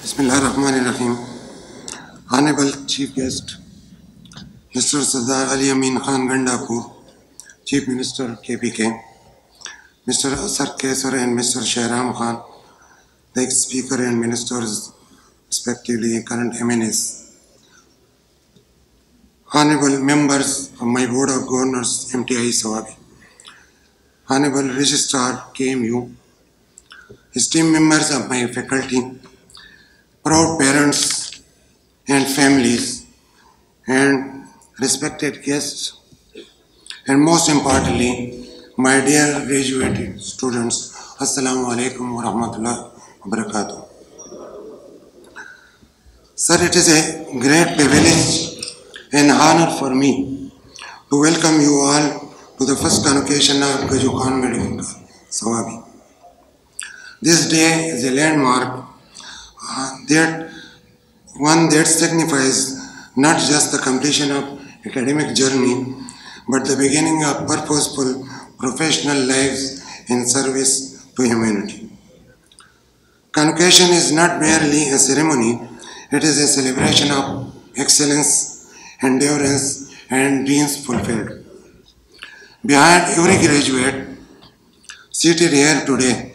Bismillahirrahmanirrahim. Honorable Chief Guest, Mr. Sardar Ali Amin Khan Gandapur, Chief Minister KPK, Mr. Asar Kesar and Mr. Shahram Khan, the ex-speaker and ministers, respectively, current MNS. Honorable members of my Board of Governors, MTI Sawabi, Honorable Registrar KMU, esteemed members of my faculty, proud parents and families, and respected guests, and most importantly, my dear graduated students, Assalamu alaikum wa rahmatullahi wa barakatuh. Sir, it is a great privilege and honor for me to welcome you all to the first convocation of Gaju Khan Medical Sawabi. This day is a landmark that signifies not just the completion of academic journey, but the beginning of purposeful professional lives in service to humanity. Convocation is not merely a ceremony, it is a celebration of excellence, endurance, and dreams fulfilled. Behind every graduate seated here today,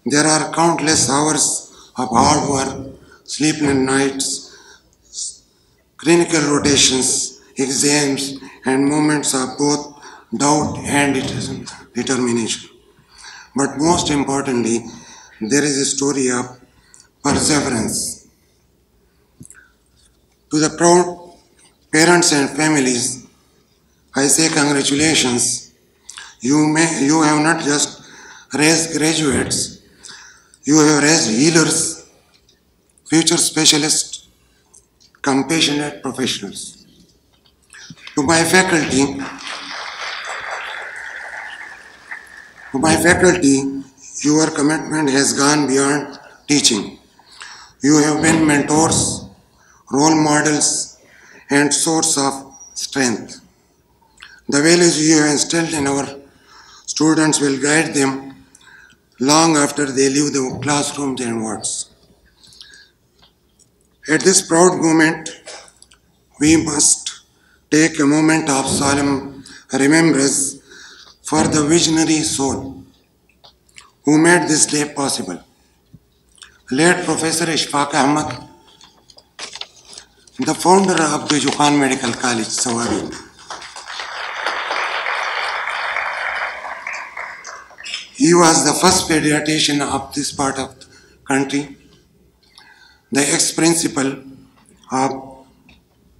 there are countless hours of hard work, sleepless nights, clinical rotations, exams, and moments of both doubt and determination. But most importantly, there is a story of perseverance. To the proud parents and families, I say congratulations. You have not just raised graduates, you have raised healers, future specialists, compassionate professionals. To my faculty, your commitment has gone beyond teaching. You have been mentors, role models, and source of strength. The values you have instilled in our students will guide them long after they leave the classrooms and wards. At this proud moment, we must take a moment of solemn remembrance for the visionary soul who made this day possible. Late Professor Ishfaq Ahmad, the founder of Gaju Khan Medical College, Sawabi. He was the first pediatrician of this part of the country, the ex-principal of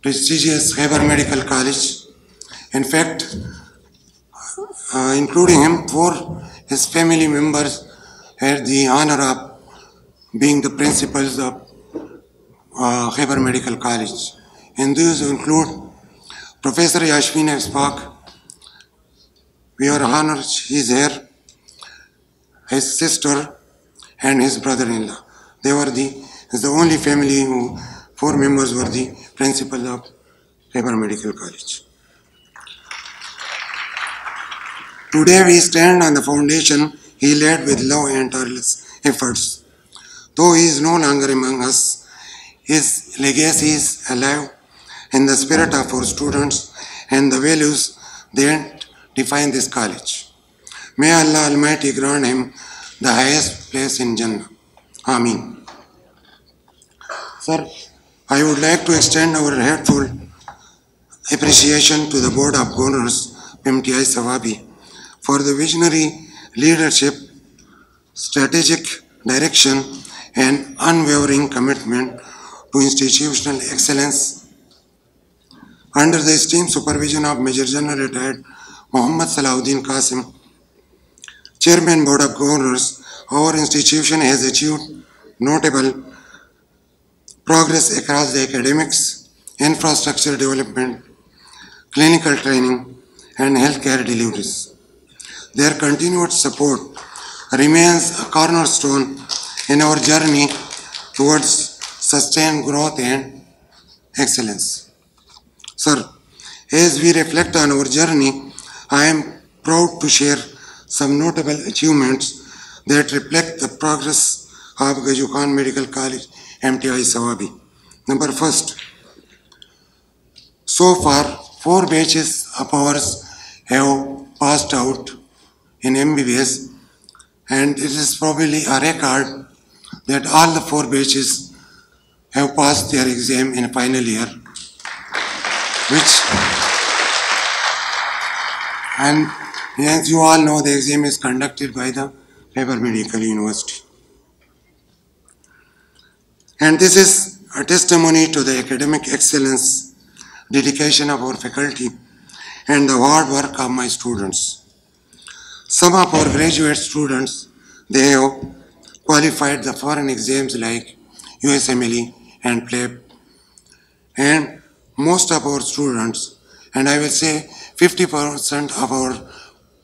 prestigious Khyber Medical College. In fact, including him, 4 his family members had the honor of being the principals of Khyber Medical College. And these include Professor Yashmin Ishfaq. We are honored he is here, his sister and his brother-in-law. They were the only family who 4 members were the principal of Khyber Medical College. Today we stand on the foundation he laid with love and tireless efforts. Though he is no longer among us, his legacy is alive in the spirit of our students and the values that define this college. May Allah Almighty grant him the highest place in Jannah. Ameen. Sir, I would like to extend our heartfelt appreciation to the Board of Governors, MTI Sawabi, for the visionary leadership, strategic direction, and unwavering commitment to institutional excellence. Under the esteemed supervision of Major General Retired Muhammad Salahuddin Qasim, Chairman Board of Governors, our institution has achieved notable progress across the academics, infrastructure development, clinical training, and healthcare deliveries. Their continued support remains a cornerstone in our journey towards sustained growth and excellence. Sir, as we reflect on our journey, I am proud to share some notable achievements that reflect the progress of Gaju Khan Medical College, MTI Sawabi. Number first, so far 4 batches of ours have passed out in MBBS, and it is probably a record that all the 4 batches have passed their exam in final year, and as you all know, the exam is conducted by the Khyber Medical University. And this is a testimony to the academic excellence, dedication of our faculty, and the hard work of my students. Some of our graduate students, they have qualified the foreign exams like USMLE and PLEB. And most of our students, and I will say 50% of our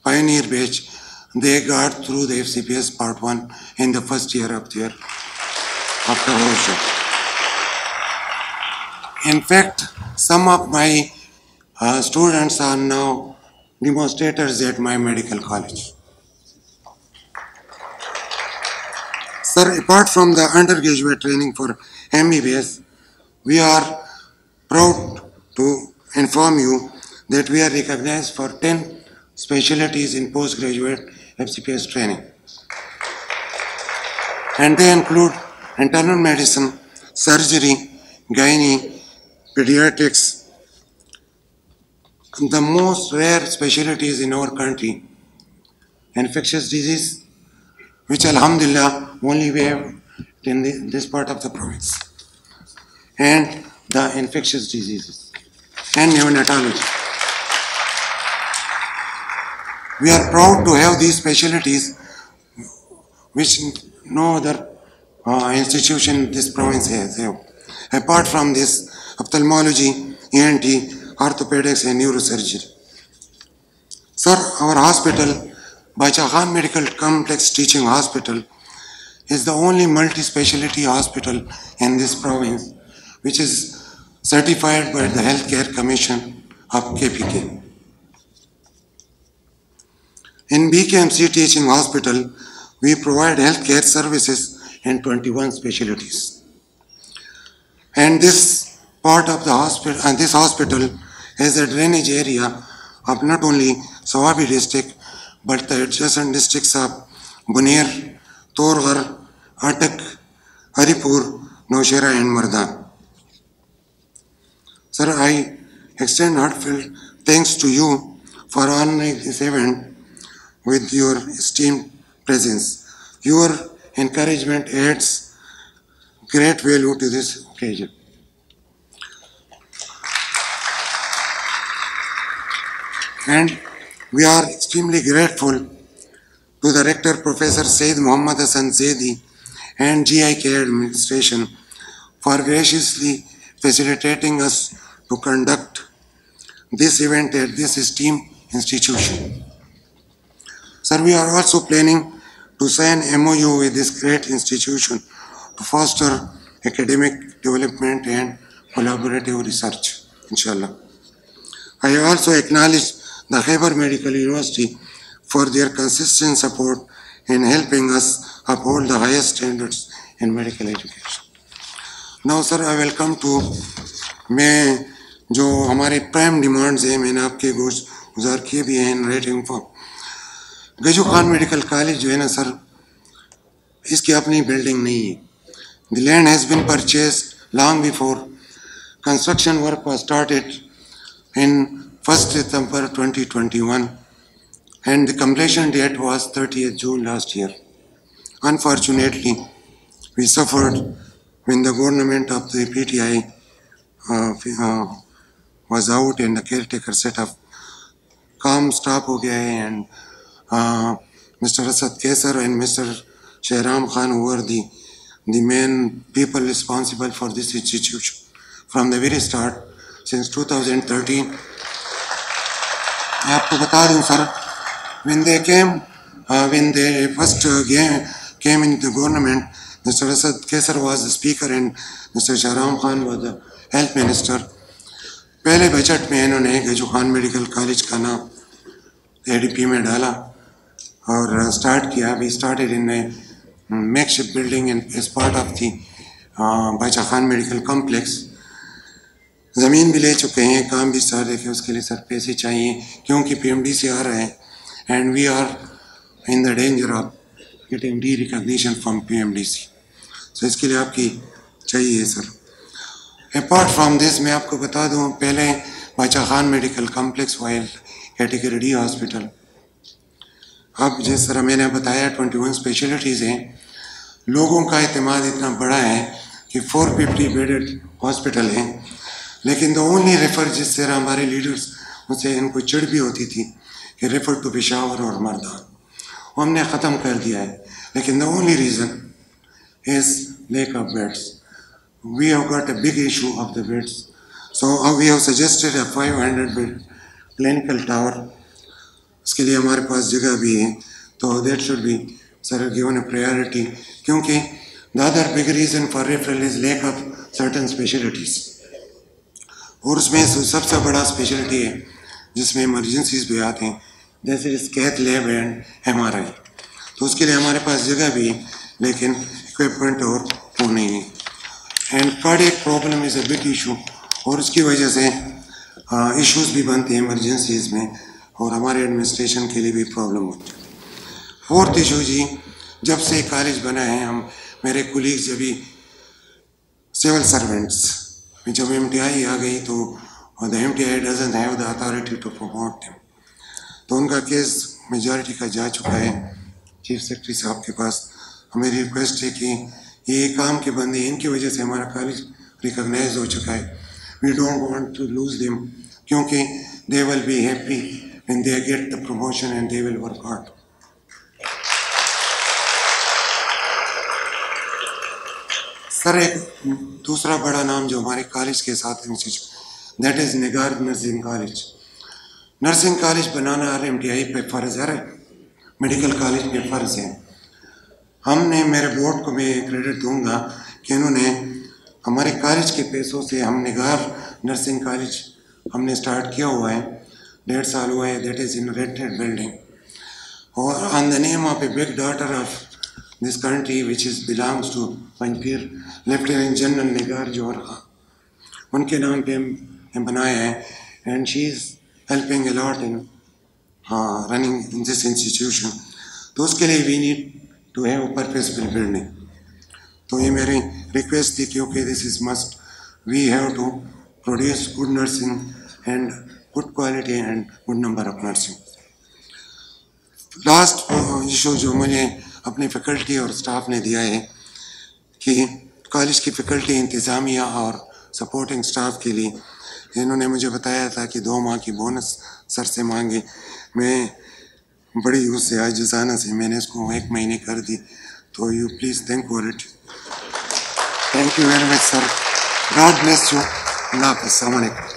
pioneer batch, they got through the FCPS Part 1 in the first year of their promotion. In fact, some of my students are now demonstrators at my medical college. Sir, apart from the undergraduate training for MBBS, we are proud to inform you that we are recognized for 10 specialties in postgraduate FCPS training. And they include internal medicine, surgery, gynae, pediatrics, the most rare specialties in our country, infectious disease, which alhamdulillah only we have in this part of the province, and the infectious diseases, and neonatology. We are proud to have these specialties which no other institution in this province has. Apart from this, ophthalmology, ENT, orthopedics and neurosurgery. Sir, our hospital, Bacha Khan Medical Complex Teaching Hospital, is the only multi-speciality hospital in this province which is certified by the Healthcare Commission of KPK. In BKMC Teaching Hospital, we provide healthcare services in 21 specialties. And this part of the hospital, and this hospital is a drainage area of not only Sawabi district, but the adjacent districts of Buner, Torghar, Atak, Haripur, Naushera and Mardan. Sir, I extend heartfelt thanks to you for honoring this event with your esteemed presence. Your encouragement adds great value to this occasion. And we are extremely grateful to the Rector Professor Said Muhammad Hassan Zaidi and GIK administration for graciously facilitating us to conduct this event at this esteemed institution. Sir, we are also planning to sign MOU with this great institution to foster academic development and collaborative research, inshallah. I also acknowledge the Khyber Medical University for their consistent support in helping us uphold the highest standards in medical education. Now, sir, I will come to मैं जो हमारे prime demands हैं मैंने आपके गुजार किए भी हैं in writing form. Gaju Khan medical college जो है ना सर, इसकी अपनी बिल्डिंग नहीं है. The land has been purchased long before. Construction work was started in 1st September 2021 and the completion date was 30th June last year. Unfortunately, we suffered when the government of the PTI was out and the caretaker set up. काम stop हो गया है and Mr. Asad Kaisar and Mr. Shahram Khan, who were the main people responsible for this institution from the very start since 2013. मैं आपको बता दूं sir, when they first came into the government, Mr. Asad Kaisar was the speaker and Mr. Shahram Khan was the health minister. पहले budget में इन्होंने Gaju Khan medical college का नाम ADP में डाला और स्टार्ट किया. We started in makeshift building as part of the बाचा खान मेडिकल कॉम्प्लेक्स। ज़मीन भी ले चुके हैं, काम भी स्टार्ट है कि उसके लिए सर पैसे चाहिए क्योंकि PMDC आ रहा है and we are in the danger of getting derecognition from PMDC। So इसके लिए आपकी चाहिए सर। अपार्ट फ्रॉम दिस मैं आपको बता दूं, पहले बाचा Khan medical complex while category D hospital, अब जिस तरह मैंने बताया 21 स्पेशलिटीज़ हैं। लोगों का एतमाद इतना बड़ा है कि 450 बेडेड हॉस्पिटल हैं, लेकिन द ओनली रेफर जिस तरह हमारे लीडर्स मुझसे इनको चिढ़ भी होती थी कि रेफर टू पेशावर और मर्दान, वो हमने ख़त्म कर दिया है। लेकिन the only reason is lack of beds. We have got a big issue of the beds. So we have suggested a 500 bed clinical tower. उसके लिए हमारे पास जगह भी है, तो that should be sir given a priority, क्योंकि the other big reason for referral is lack of certain specialties. और उसमें सबसे बड़ा स्पेशलिटी है जिसमें इमरजेंसीज भी आते हैं, जैसे कैथ लैब एंड MRI। तो उसके लिए हमारे पास जगह भी है लेकिन इक्विपमेंट और वो नहीं है। And cardiac problem is a big issue, और उसकी वजह से इश्यूज भी बनते हैं इमरजेंसीज में और हमारे एडमिनिस्ट्रेशन के लिए भी प्रॉब्लम होती है। फोर्थ इशू जी, जब से कॉलेज बना है हम मेरे कुलीग्स अभी सिविल सर्वेंट्स, जब MTI आ गई तो the MTI doesn't have the authority to promote them, तो उनका केस मेजॉरिटी का जा चुका है चीफ सेक्रेटरी साहब के पास। मेरी रिक्वेस्ट है कि ये काम के बंदे, इनकी वजह से हमारा कॉलेज रिकॉग्नाइज हो चुका है। We don't want to lose them, क्योंकि they will be happy when they get the promotion and they will work hard. Sir एक दूसरा बड़ा नाम जो हमारे कॉलेज के साथ institute, that is Nigar nursing college. Nursing college बनाना हर MTI पे फ़र्ज़ है, मेडिकल कॉलेज पे फ़र्ज़ है। हमने, मेरे बोर्ड को मैं क्रेडिट दूंगा कि इन्होंने हमारे कॉलेज के पैसों से हम निगार नर्सिंग कॉलेज हमने स्टार्ट किया हुआ है, 1.5 साल हुआ है। That is in rented building और on the name of a big daughter of this country which is belongs to Panjpir lieutenant general Nigar Johar Khan, उनके नाम पे हम बनाया है। And she is helping a lot in running in this institution. तो उसके लिए we need to have a purposeful building. तो ये मेरी रिक्वेस्ट थी, क्योंकि this is must, we have to produce good nursing and good quality and good number of nursing. Last issue जो मुझे अपनी फैकल्टी और स्टाफ ने दिया है कि कॉलेज की फैकल्टी, इंतज़ामिया और सपोर्टिंग स्टाफ के लिए इन्होंने मुझे बताया था कि 2 माह की बोनस सर से मांगे। मैं बड़ी उससे आजिज़ाना से मैंने इसको 1 महीने कर दी, तो you please thank for it. Thank you very much sir, God bless you. अल्लाह हाफ़िज़। अस्सलाम वालेकुम।